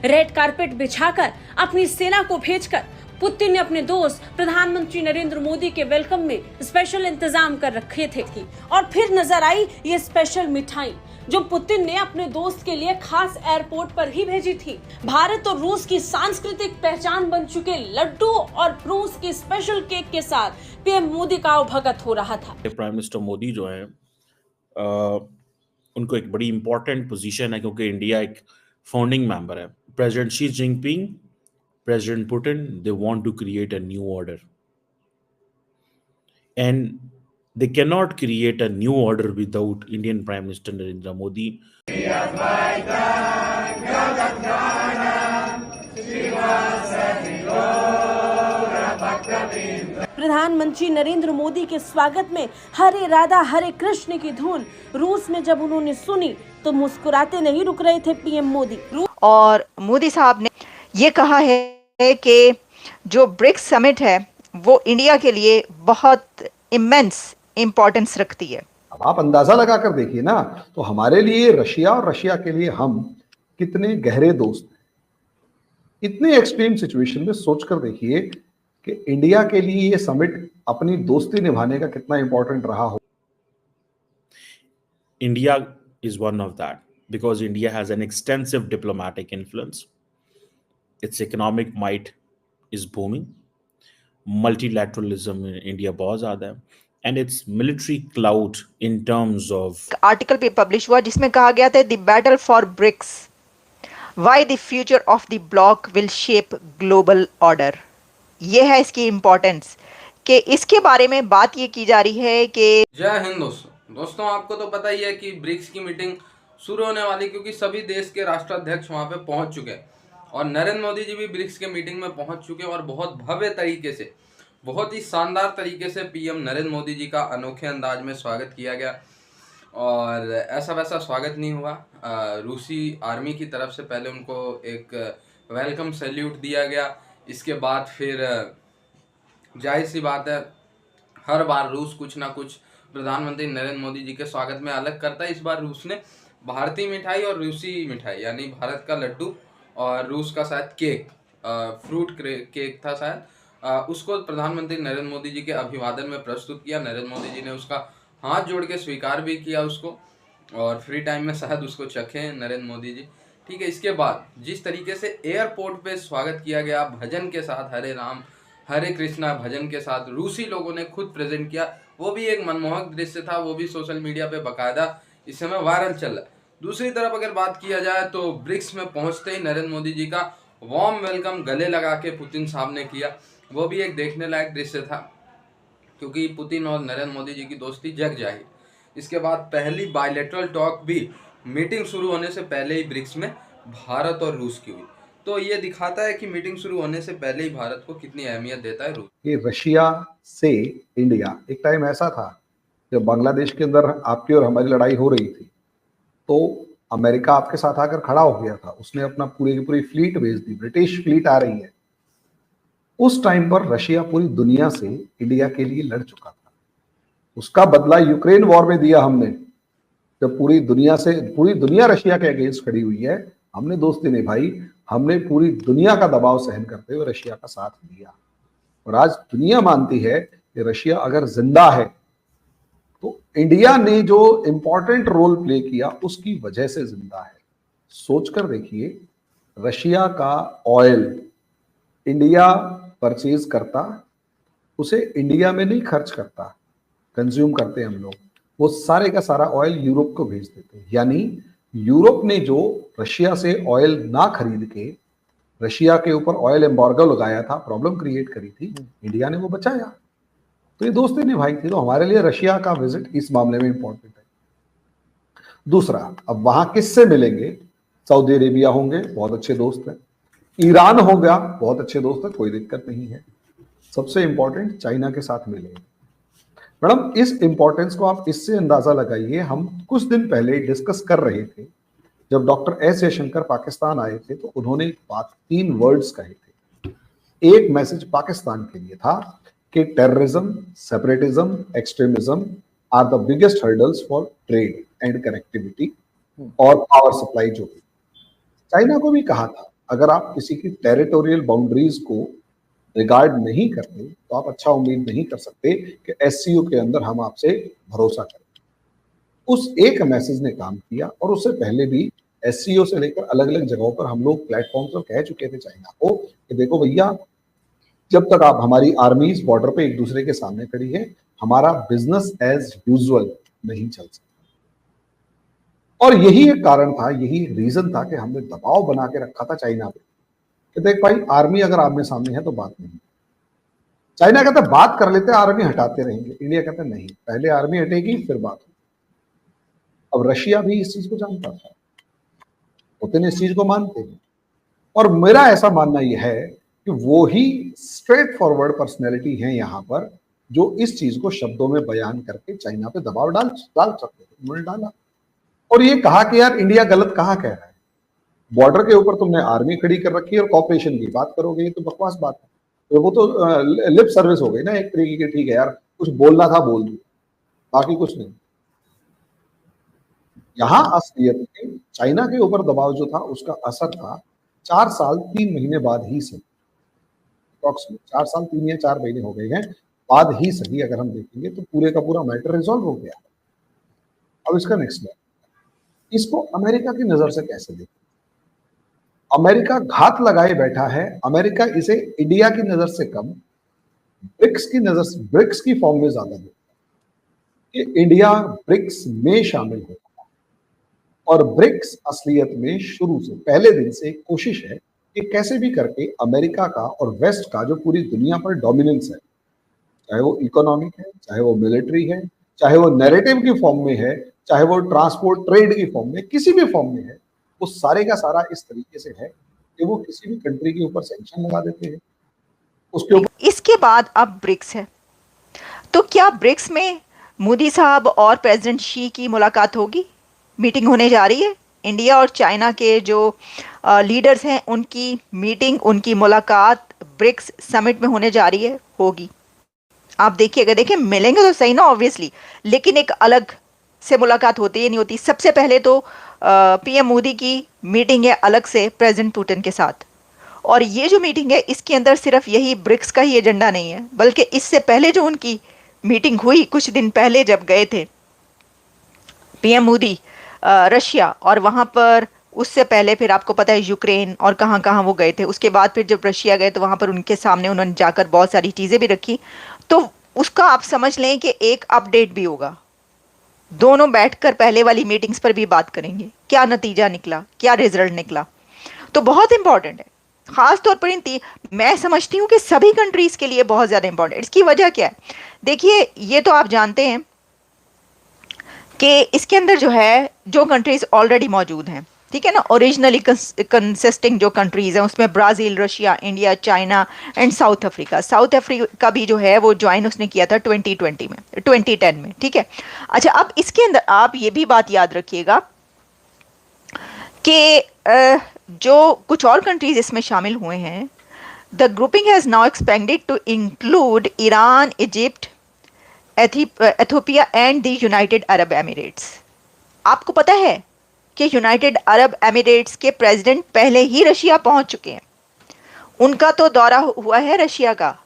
Red carpet बिछाकर अपनी सेना को भेजकर पुतिन ने अपने दोस्त प्रधानमंत्री नरेंद्र मोदी के वेलकम में स्पेशल इंतजाम कर रखे थे और फिर नजर आई ये स्पेशल मिठाई जो पुतिन ने अपने दोस्त के लिए खास एयरपोर्ट पर ही भेजी थी। भारत और रूस की सांस्कृतिक पहचान बन चुके लड्डू और रूस के स्पेशल केक के साथ पीएम मोदी का आवभगत हो रहा था। प्राइम मिनिस्टर मोदी जो है उनको एक बड़ी इंपॉर्टेंट पोजीशन है क्योंकि इंडिया एक फाउंडिंग मेंबर है। President Xi Jinping, President Putin, they want to create a new order. And they cannot create a new order without Indian Prime Minister Narendra Modi. प्रधानमंत्री नरेंद्र मोदी के स्वागत में हरे राधा हरे कृष्ण की धुन रूस में जब उन्होंने सुनी तो मुस्कुराते नहीं रुक रहे थे पीएम मोदी। और मोदी साहब ने ये कहा है कि जो ब्रिक्स समिट है वो इंडिया के लिए बहुत इमेंस इंपॉर्टेंस रखती है। अब आप अंदाजा लगा कर देखिए ना, तो हमारे लिए रशिया और रशिया के लिए हम कितने गहरे दोस्त हैं। इतने एक्सट्रीम सिचुएशन में सोचकर देखिए कि इंडिया के लिए ये समिट अपनी दोस्ती निभाने का कितना इंपॉर्टेंट रहा हो। India is one of that because India has an extensive diplomatic influence. Its economic might is booming. Multilateralism in India बहुत ज़्यादा है, and its military clout in terms of article पे पब्लिश हुआ जिसमें कहा गया था the battle for BRICS, why the future of the bloc will shape global order. ये है इसकी इम्पोर्टेंस कि इसके बारे में बात ये की जा रही है कि जय हिंद दोस्तों, आपको तो पता ही है कि ब्रिक्स की मीटिंग शुरू होने वाली क्योंकि सभी देश के राष्ट्राध्यक्ष वहां पे पहुंच चुके हैं और नरेंद्र मोदी जी भी ब्रिक्स के मीटिंग में पहुंच चुके हैं और बहुत भव्य तरीके से, बहुत ही शानदार तरीके से पीएम नरेंद्र मोदी जी का अनोखे अंदाज में स्वागत किया गया। और ऐसा वैसा स्वागत नहीं हुआ, रूसी आर्मी की तरफ से पहले उनको एक वेलकम सैल्यूट दिया गया। इसके बाद फिर जाहिर सी बात है हर बार रूस कुछ ना कुछ प्रधानमंत्री नरेंद्र मोदी जी के स्वागत में अलग करता है। इस बार रूस ने भारतीय मिठाई और रूसी मिठाई यानी भारत का लड्डू और रूस का शायद केक, फ्रूट केक था शायद, उसको प्रधानमंत्री नरेंद्र मोदी जी के अभिवादन में प्रस्तुत किया। नरेंद्र मोदी जी ने उसका हाथ जोड़ के स्वीकार भी किया उसको और फ्री टाइम में शायद उसको चखे नरेंद्र मोदी जी। ठीक है, इसके बाद जिस तरीके से एयरपोर्ट पे स्वागत किया गया भजन के साथ, हरे राम हरे कृष्णा भजन के साथ रूसी लोगों ने खुद प्रेजेंट किया, वो भी एक मनमोहक दृश्य था। वो भी सोशल मीडिया पे बाकायदा इस समय वायरल चल रहा है। दूसरी तरफ अगर बात किया जाए तो ब्रिक्स में पहुंचते ही नरेंद्र मोदी जी का वार्म वेलकम गले लगा के पुतिन साहब ने किया, वो भी एक देखने लायक दृश्य था क्योंकि पुतिन और नरेंद्र मोदी जी की दोस्ती जग जाएगी। इसके बाद पहली बायलैटरल टॉक भी मीटिंग शुरू होने से पहले ही ब्रिक्स में भारत और रूस की हुई, तो ये दिखाता है कि मीटिंग शुरू होने से पहले ही भारत को कितनी अहमियत देता है रूस। ये रशिया से इंडिया, एक टाइम ऐसा था जब बांग्लादेश के अंदर आपकी और हमारी लड़ाई हो रही थी तो अमेरिका आपके साथ आकर खड़ा हो गया था, उसने अपना पूरी की पूरी फ्लीट भेज दी, ब्रिटिश फ्लीट आ रही है। उस टाइम पर रशिया पूरी दुनिया से इंडिया के लिए लड़ चुका था, उसका बदला यूक्रेन वॉर में दिया हमने। जब पूरी दुनिया रशिया के अगेंस्ट खड़ी हुई है, हमने दोस्ती निभाई, हमने पूरी दुनिया का दबाव सहन करते हुए रशिया का साथ दिया। और आज दुनिया मानती है कि रशिया अगर जिंदा है तो इंडिया ने जो इंपॉर्टेंट रोल प्ले किया उसकी वजह से जिंदा है। सोचकर देखिए, रशिया का ऑयल इंडिया परचेज करता, उसे इंडिया में नहीं खर्च करता, कंज्यूम करते हम लोग, वो सारे का सारा ऑयल यूरोप को भेज देते। यानी यूरोप ने जो रशिया से ऑयल ना खरीद के रशिया के ऊपर ऑयल एम्बार्गो लगाया था, प्रॉब्लम क्रिएट करी थी, इंडिया ने वो बचाया। तो ये दोस्ती निभाई थी। तो हमारे लिए रशिया का विजिट इस मामले में इंपॉर्टेंट है। दूसरा, अब वहां किससे मिलेंगे? सऊदी अरेबिया होंगे, बहुत अच्छे दोस्त हैं। ईरान होगा, बहुत अच्छे दोस्त है, कोई दिक्कत नहीं है। सबसे इंपॉर्टेंट चाइना के साथ मिलेंगे। मैडम, इस इंपॉर्टेंस को आप इससे अंदाजा लगाइए, हम कुछ दिन पहले डिस्कस कर रहे थे जब डॉक्टर एस जयशंकर पाकिस्तान आए थे तो उन्होंने एक बात, 3 वर्ड्स कहे थे। एक मैसेज पाकिस्तान के लिए था कि terrorism, separatism, extremism are the biggest hurdles for trade and connectivity और पावर सप्लाई। जो चाइना को भी कहा था, अगर आप किसी की टेरिटोरियल बाउंड्रीज को रिगार्ड नहीं करते तो आप अच्छा उम्मीद नहीं कर सकते कि एससीओ के अंदर हम आपसे भरोसा करें। उस एक मैसेज ने काम किया, और उससे पहले भी एससीओ से लेकर अलग अलग जगहों पर हम लोग प्लेटफॉर्म पर कह चुके थे चाइना को कि देखो भैया, जब तक आप हमारी आर्मीज बॉर्डर पे एक दूसरे के सामने खड़ी है, हमारा बिजनेस एज यूजुअल नहीं चल सकता। और यही एक कारण था, यही रीजन था कि हमने दबाव बना के रखा था चाइना पे कि देख भाई, आर्मी अगर आमने सामने है तो बात नहीं। चाइना कहता बात कर लेते, आर्मी हटाते रहेंगे। इंडिया कहता नहीं, पहले आर्मी हटेगी फिर बात होगी। अब रशिया भी इस चीज को जानता था, पुतिन इस चीज को मानते हैं, और मेरा ऐसा मानना यह है कि वो ही स्ट्रेट फॉरवर्ड पर्सनैलिटी है यहाँ पर जो इस चीज को शब्दों में बयान करके चाइना पे दबाव डाल सकते थे। उन्होंने डाला और ये कहा कि यार इंडिया गलत कहाँ कह रहा है, बॉर्डर के ऊपर तुमने आर्मी खड़ी कर रखी है और कॉपरेशन की बात करोगे, ये तो बकवास बात है। तो वो तो लिप सर्विस हो गई ना एक तरीके की, ठीक है यार कुछ बोलना था बोल दो, बाकी कुछ नहीं। यहां असलियत में चाइना के ऊपर दबाव जो था उसका असर था 4 साल 3 महीने बाद ही से, अप्रॉक्सीमेट 4 साल 3 या 4 महीने हो गए हैं बाद ही सही अगर हम देखेंगे तो पूरे का पूरा मैटर रिजॉल्व हो गया। अब इसका नेक्स्ट लेवल, इसको अमेरिका की नजर से कैसे देखें? अमेरिका घात लगाए बैठा है, अमेरिका इसे इंडिया की नजर से कम ब्रिक्स की नजर से, ब्रिक्स की फॉर्म में ज्यादा देखता है कि इंडिया ब्रिक्स में शामिल होगा। और ब्रिक्स असलियत में शुरू से पहले दिन से एक कोशिश है कि कैसे भी करके अमेरिका का और वेस्ट का जो पूरी दुनिया पर डोमिनेंस है, चाहे वो इकोनॉमिक है, चाहे वो मिलिट्री है, चाहे वो नैरेटिव की फॉर्म में है, चाहे वो ट्रांसपोर्ट ट्रेड की फॉर्म में, किसी भी फॉर्म में है, वो सारे का सारा इस तरीके से है कि वो किसी भी कंट्री के ऊपर सैंक्शन लगा देते हैं उसके ऊपर। इसके बाद अब ब्रिक्स है, तो क्या ब्रिक्स में मोदी साहब और प्रेसिडेंट शी की मुलाकात होगी? मीटिंग होने जा रही है, इंडिया और चाइना के जो लीडर्स हैं उनकी मीटिंग, उनकी मुलाकात ब्रिक्स समिट में होने जा रही है, होगी। आप देखिएगा, देखिए मिलेंगे तो सही ना ऑब्वियसली, लेकिन एक अलग से मुलाकात होती है नहीं होती। सबसे पहले तो पीएम मोदी की मीटिंग है अलग से प्रेसिडेंट पुतिन के साथ, और ये जो मीटिंग है इसके अंदर सिर्फ यही ब्रिक्स का ही एजेंडा नहीं है, बल्कि इससे पहले जो उनकी मीटिंग हुई कुछ दिन पहले जब गए थे पीएम मोदी रशिया, और वहाँ पर उससे पहले फिर आपको पता है यूक्रेन और कहाँ कहाँ वो गए थे। उसके बाद फिर जब रशिया गए तो वहाँ पर उनके सामने उन्होंने जाकर बहुत सारी चीज़ें भी रखी, तो उसका आप समझ लें कि एक अपडेट भी होगा। दोनों बैठकर पहले वाली मीटिंग्स पर भी बात करेंगे, क्या नतीजा निकला, क्या रिजल्ट निकला, तो बहुत इंपॉर्टेंट है। खास तौर पर मैं समझती हूँ कि सभी कंट्रीज के लिए बहुत ज़्यादा इंपॉर्टेंट। इसकी वजह क्या है? देखिए, ये तो आप जानते हैं कि इसके अंदर जो है जो कंट्रीज ऑलरेडी मौजूद हैं, ठीक है ना, ओरिजिनली कंसिस्टिंग जो कंट्रीज हैं उसमें Brazil, Russia, India, China and south Africa. South Africa भी जो है वो ज्वाइन उसने किया था 2020 में, 2010 में, ठीक है। अच्छा, अब इसके अंदर आप ये भी बात याद रखिएगा कि जो कुछ और कंट्रीज इसमें शामिल हुए हैं, the grouping has now expanded to include Iran, Egypt, Ethiopia and the United Arab Emirates. आपको पता है कि यूनाइटेड अरब एमिरेट्स के प्रेसिडेंट पहले ही रशिया पहुंच चुके हैं, उनका तो दौरा हुआ है रशिया का,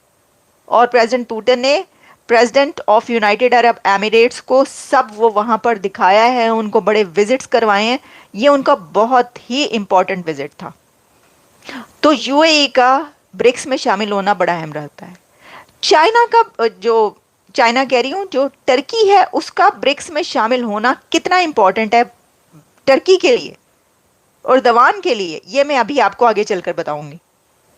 और प्रेसिडेंट पुतिन ने president of United Arab Emirates को सब वो वहाँ पर दिखाया है, उनको बड़े विजिट्स करवाए हैं। ये उनका बहुत ही इम्पोर्टेंट विजिट था। तो यूएई का ब्रिक्स में शामिल होना बड़ा अहम रहता है। चाइना का जो चाइना कह रही हूँ, जो टर्की है उसका ब्रिक्स में शामिल होना कितना इम्पोर्टेंट है टर्की के लिए और दवान के लिए, ये मैं अभी आपको आगे चलकर बताऊंगी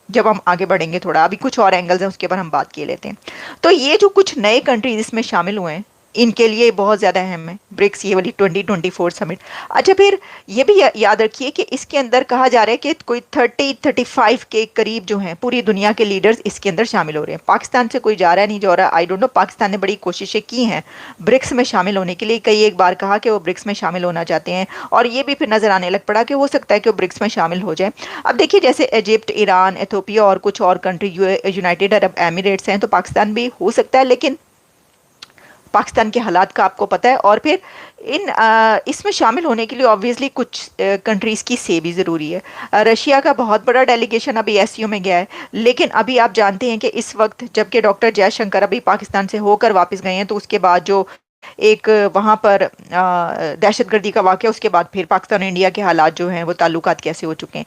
जब हम आगे बढ़ेंगे। थोड़ा अभी कुछ और एंगल्स हैं उसके ऊपर हम बात किए लेते हैं। तो ये जो कुछ नए कंट्रीज इसमें शामिल हुए हैं इनके लिए बहुत ज़्यादा अहम है ब्रिक्स, ये वाली 2024 समिट। अच्छा, फिर ये भी याद रखिए कि इसके अंदर कहा जा रहा है कि कोई 30-35 के करीब जो हैं पूरी दुनिया के लीडर्स इसके अंदर शामिल हो रहे हैं। पाकिस्तान से कोई जा रहा है नहीं जा रहा, आई डोंट नो। पाकिस्तान ने बड़ी कोशिशें की हैं ब्रिक्स में शामिल होने के लिए, कई एक बार कहा कि वो ब्रिक्स में शामिल होना चाहते हैं, और ये भी फिर नज़र आने लग पड़ा कि हो सकता है कि वो ब्रिक्स में शामिल हो जाए। अब देखिए, जैसे इजिप्ट, ईरान, एथियोपिया और कुछ और कंट्री यूनाइटेड अरब एमिरेट्स हैं, तो पाकिस्तान भी हो सकता है, लेकिन पाकिस्तान के हालात का आपको पता है, और फिर इसमें शामिल होने के लिए ऑब्वियसली कुछ कंट्रीज़ की से भी ज़रूरी है। रशिया का बहुत बड़ा डेलीगेशन अभी एससीओ में गया है, लेकिन अभी आप जानते हैं कि इस वक्त जबकि डॉक्टर जयशंकर अभी पाकिस्तान से होकर वापस गए हैं, तो उसके बाद जो एक वहाँ पर दहशतगर्दी का वाक़या, उसके बाद फिर पाकिस्तान और इंडिया के हालात जो हैं वो ताल्लुकात कैसे हो चुके हैं।